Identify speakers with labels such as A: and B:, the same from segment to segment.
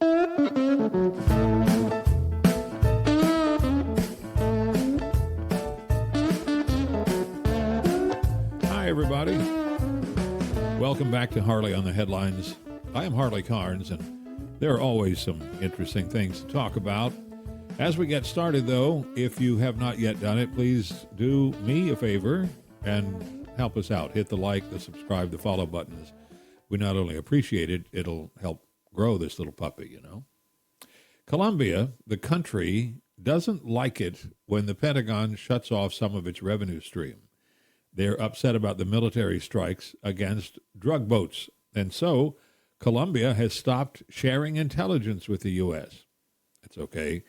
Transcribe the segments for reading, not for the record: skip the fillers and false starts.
A: Hi, everybody. Welcome back to Harley on the Headlines. I am Harley Carnes, and there are always some interesting things to talk about. As we get started, though, if you have not yet done it, please do me a favor and help us out. Hit the like, the subscribe, the follow buttons. We not only appreciate it, it'll help grow this little puppy, you know. Colombia, the country, doesn't like it when the Pentagon shuts off some of its revenue stream. They're upset about the military strikes against drug boats. And so Colombia has stopped sharing intelligence with the U.S. It's okay.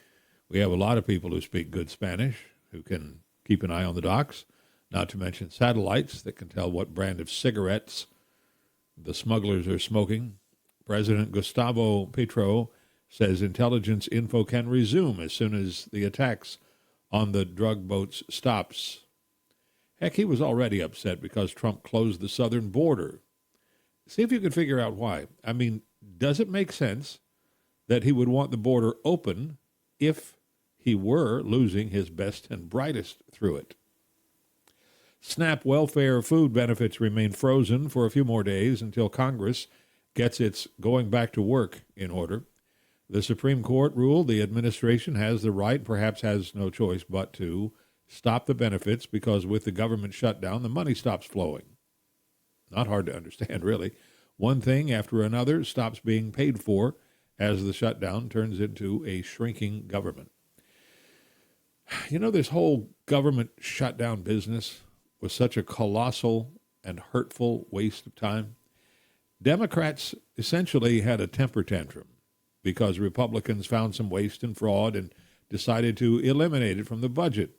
A: We have a lot of people who speak good Spanish who can keep an eye on the docks, not to mention satellites that can tell what brand of cigarettes the smugglers are smoking. President Gustavo Petro says intelligence info can resume as soon as the attacks on the drug boats stops. Heck, he was already upset because Trump closed the southern border. See if you can figure out why. I mean, does it make sense that he would want the border open if he were losing his best and brightest through it? SNAP welfare food benefits remain frozen for a few more days until Congress gets its going back to work in order. The Supreme Court ruled the administration has the right, perhaps has no choice but to, stop the benefits because with the government shutdown, the money stops flowing. Not hard to understand, really. One thing after another stops being paid for as the shutdown turns into a shrinking government. You know, this whole government shutdown business was such a colossal and hurtful waste of time. Democrats essentially had a temper tantrum because Republicans found some waste and fraud and decided to eliminate it from the budget.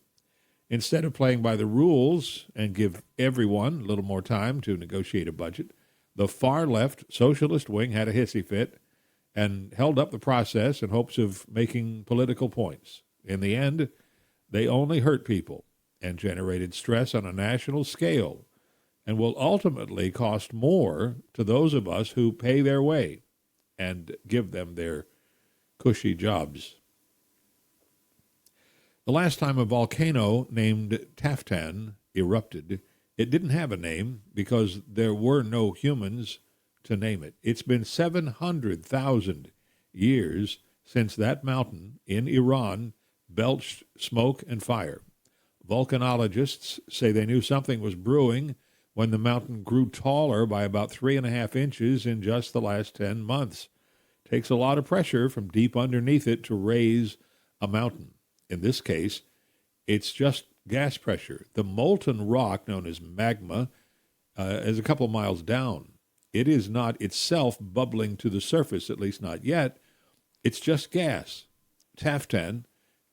A: Instead of playing by the rules and give everyone a little more time to negotiate a budget, the far-left socialist wing had a hissy fit and held up the process in hopes of making political points. In the end, they only hurt people and generated stress on a national scale and will ultimately cost more to those of us who pay their way and give them their cushy jobs. The last time a volcano named Taftan erupted, it didn't have a name because there were no humans to name it. It's been 700,000 years since that mountain in Iran belched smoke and fire. Volcanologists say they knew something was brewing when the mountain grew taller by about 3.5 inches in just the last 10 months. Takes a lot of pressure from deep underneath it to raise a mountain. In this case, it's just gas pressure. The molten rock, known as magma, is a couple of miles down. It is not itself bubbling to the surface, at least not yet. It's just gas. Taftan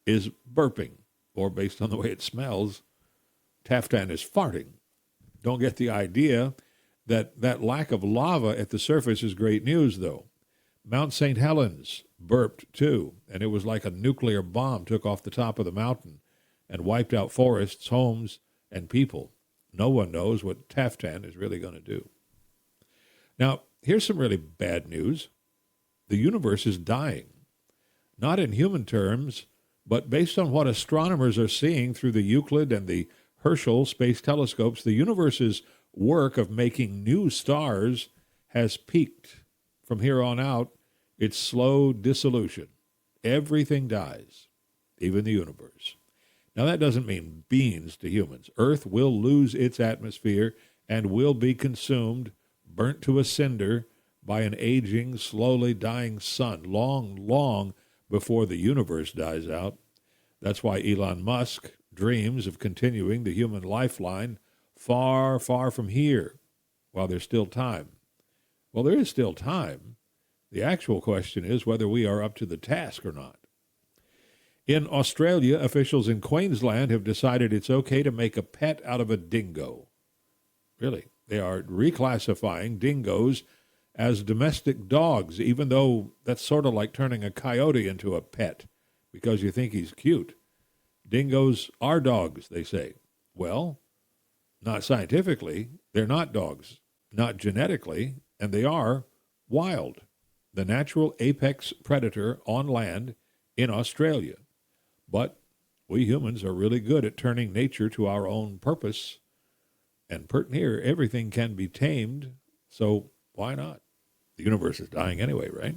A: is burping, or based on the way it smells, Taftan is farting. Don't get the idea that that lack of lava at the surface is great news, though. Mount St. Helens burped, too, and it was like a nuclear bomb took off the top of the mountain and wiped out forests, homes, and people. No one knows what Taftan is really going to do. Now, here's some really bad news. The universe is dying. Not in human terms, but based on what astronomers are seeing through the Euclid and the Herschel space telescopes, the universe's work of making new stars has peaked. From here on out, it's slow dissolution. Everything dies, even the universe. Now, that doesn't mean beans to humans. Earth will lose its atmosphere and will be consumed, burnt to a cinder by an aging, slowly dying sun, long, long before the universe dies out. That's why Elon Musk dreams of continuing the human lifeline far, far from here while there's still time. Well, there is still time. The actual question is whether we are up to the task or not. In Australia, officials in Queensland have decided it's okay to make a pet out of a dingo. Really, they are reclassifying dingoes as domestic dogs, even though that's sort of like turning a coyote into a pet because you think he's cute. Dingoes are dogs, they say. Well, not scientifically. They're not dogs, not genetically, and they are wild. the natural apex predator on land in Australia. But we humans are really good at turning nature to our own purpose. And pert near, everything can be tamed, so why not? The universe is dying anyway, right?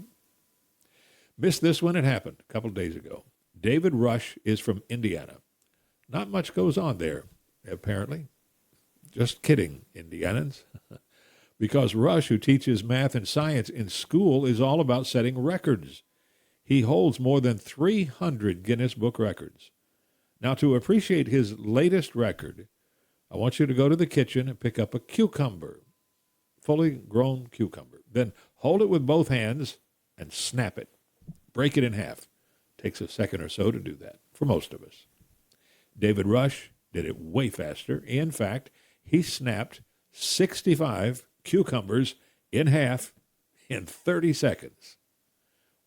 A: Missed this when it happened a couple of days ago. David Rush is from Indiana. Not much goes on there, apparently. Just kidding, Indianans. Because Rush, who teaches math and science in school, is all about setting records. He holds more than 300 Guinness Book records. Now, to appreciate his latest record, I want you to go to the kitchen and pick up a cucumber, fully grown cucumber. Then hold it with both hands and snap it. Break it in half. Takes a second or so to do that, for most of us. David Rush did it way faster. In fact, he snapped 65 cucumbers in half in 30 seconds.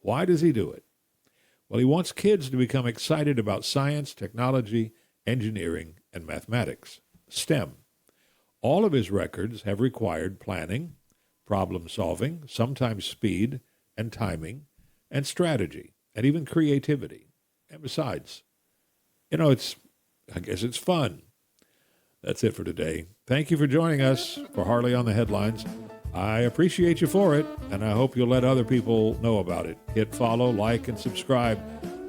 A: Why does he do it? Well, he wants kids to become excited about science, technology, engineering, and mathematics, STEM. All of his records have required planning, problem solving, sometimes speed and timing, and strategy, and even creativity. And besides, I guess it's fun. That's it for today. Thank you for joining us for Harley on the Headlines. I appreciate you for it, and I hope you'll let other people know about it. Hit follow, like, and subscribe.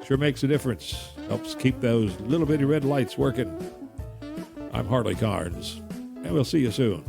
A: Sure makes a difference. Helps keep those little bitty red lights working. I'm Harley Carnes, and we'll see you soon.